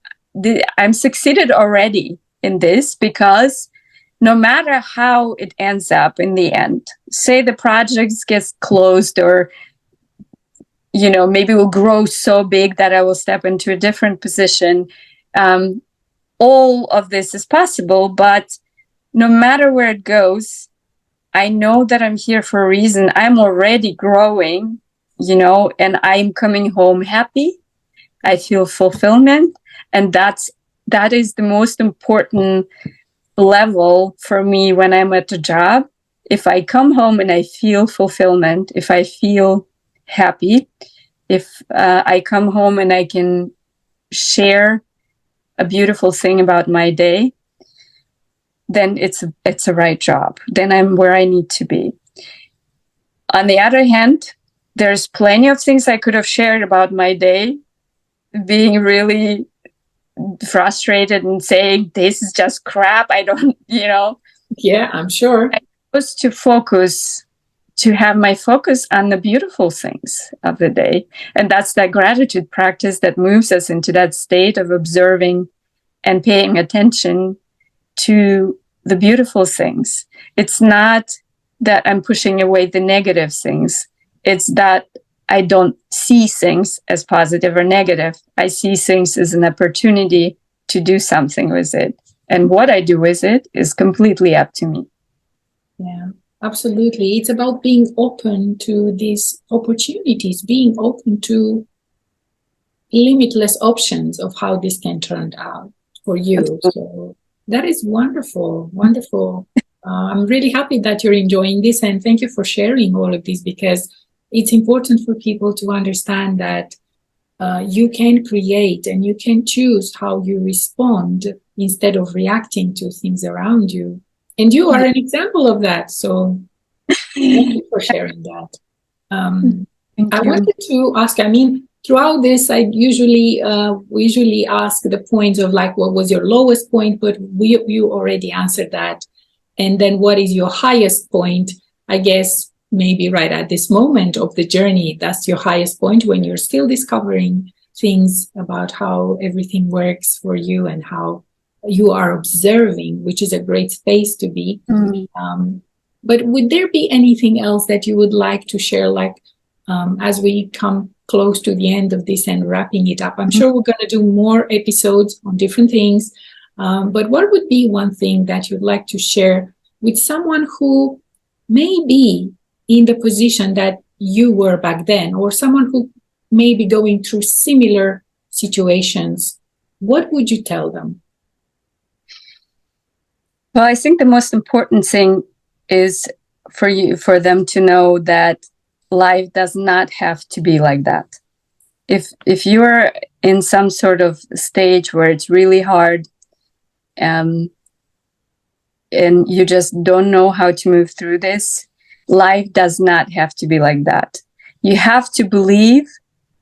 I'm succeeded already in this, because no matter how it ends up in the end, say the project gets closed, or maybe will grow so big that I will step into a different position. All of this is possible, but no matter where it goes, I know that I'm here for a reason. I'm already growing, and I'm coming home happy. I feel fulfillment. And that is the most important level for me when I'm at the job. If I come home and I feel fulfillment, if I feel happy, if I come home and I can share a beautiful thing about my day, then it's a right job. Then I'm where I need to be. On the other hand, there's plenty of things I could have shared about my day, being really frustrated and saying, this is just crap. I don't, Yeah, I'm sure. I was to have my focus on the beautiful things of the day. And that's that gratitude practice that moves us into that state of observing and paying attention to the beautiful things. It's not that I'm pushing away the negative things. It's that I don't see things as positive or negative. I see things as an opportunity to do something with it. And what I do with it is completely up to me. Yeah, absolutely. It's about being open to these opportunities, being open to limitless options of how this can turn out for you. So that is wonderful, wonderful. I'm really happy that you're enjoying this, and thank you for sharing all of this, because it's important for people to understand that you can create and you can choose how you respond instead of reacting to things around you. And you are an example of that. So thank you for sharing that. I wanted to ask, throughout this, we usually ask the points of like, what was your lowest point? But you already answered that. And then what is your highest point? I guess maybe right at this moment of the journey, that's your highest point, when you're still discovering things about how everything works for you and how you are observing, which is a great space to be. Mm-hmm. But would there be anything else that you would like to share, like as we come close to the end of this and wrapping it up? I'm sure we're going to do more episodes on different things. But what would be one thing that you'd like to share with someone who may be in the position that you were back then, or someone who may be going through similar situations? What would you tell them? Well, I think the most important thing is for them to know that life does not have to be like that. if you're in some sort of stage where it's really hard, and you just don't know how to move through this, life does not have to be like that. You have to believe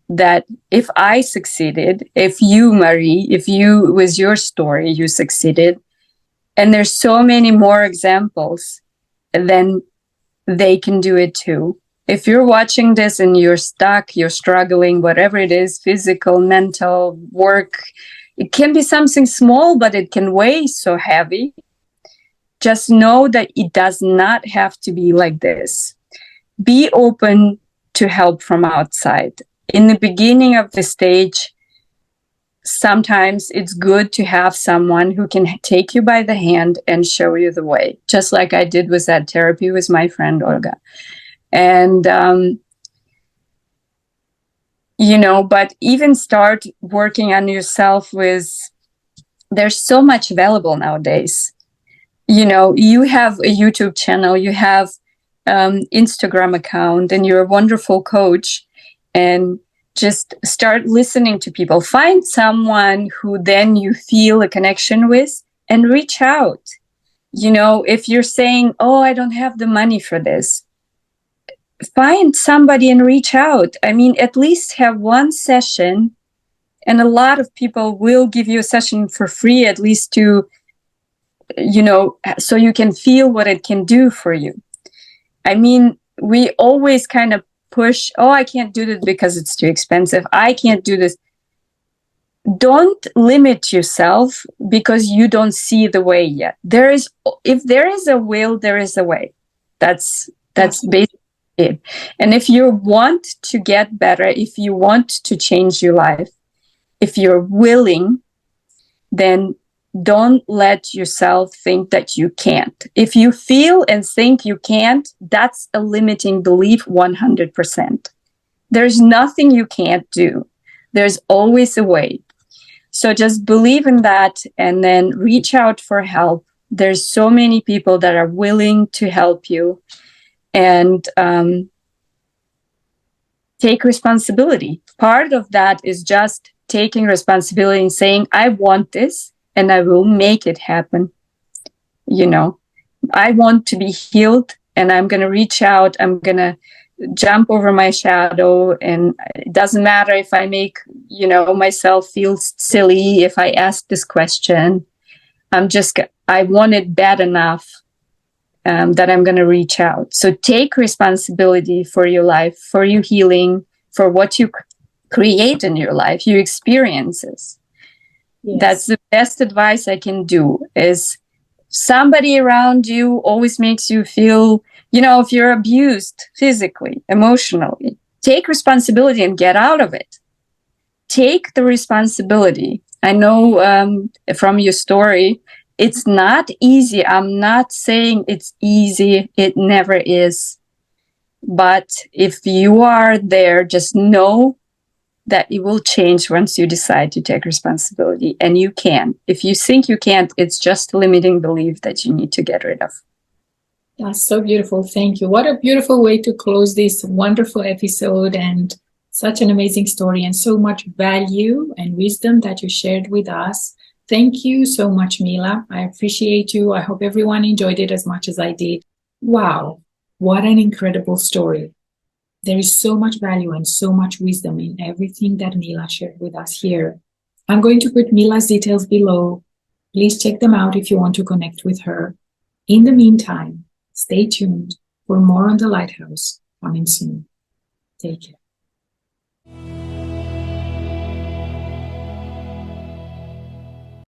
that if I succeeded, if you, Marie, if you, with your story, you succeeded, and there's so many more examples, then they can do it too. If you're watching this and you're stuck, you're struggling, whatever it is, physical, mental, work, it can be something small, but it can weigh so heavy. Just know that it does not have to be like this. Be open to help from outside. In the beginning of the stage, sometimes it's good to have someone who can take you by the hand and show you the way, just like I did with that therapy with my friend Olga. And, but even start working on yourself there's so much available nowadays. You have a YouTube channel, you have Instagram account, and you're a wonderful coach, and just start listening to people. Find someone who then you feel a connection with and reach out. If you're saying, oh, I don't have the money for this, find somebody and reach out. I mean, at least have one session, and a lot of people will give you a session for free, at least to, so you can feel what it can do for you. I mean, we always kind of push, oh, I can't do this because it's too expensive. I can't do this. Don't limit yourself because you don't see the way yet. If there is a will, there is a way. That's basically it. And if you want to get better, if you want to change your life, if you're willing, then don't let yourself think that you can't. If you feel and think you can't, that's a limiting belief 100%. There's nothing you can't do. There's always a way. So just believe in that and then reach out for help. There's so many people that are willing to help you, and take responsibility. Part of that is just taking responsibility and saying, I want this, and I will make it happen. I want to be healed, and I'm going to reach out. I'm going to jump over my shadow. And it doesn't matter if I make, myself feel silly if I ask this question. I want it bad enough that I'm going to reach out. So take responsibility for your life, for your healing, for what you create in your life, your experiences. Yes. That's the best advice I can do. Is somebody around you always makes you feel, if you're abused physically, emotionally, take responsibility and get out of it. Take the responsibility. I know from your story, it's not easy. I'm not saying it's easy. It never is. But if you are there, just know that it will change once you decide to take responsibility, and you can. If you think you can't, it's just a limiting belief that you need to get rid of. That's so beautiful. Thank you. What a beautiful way to close this wonderful episode, and such an amazing story and so much value and wisdom that you shared with us. Thank you so much, Mila. I appreciate you. I hope everyone enjoyed it as much as I did. Wow, what an incredible story. There is so much value and so much wisdom in everything that Mila shared with us here. I'm going to put Mila's details below. Please check them out if you want to connect with her. In the meantime, stay tuned for more on The Lighthouse coming soon. Take care.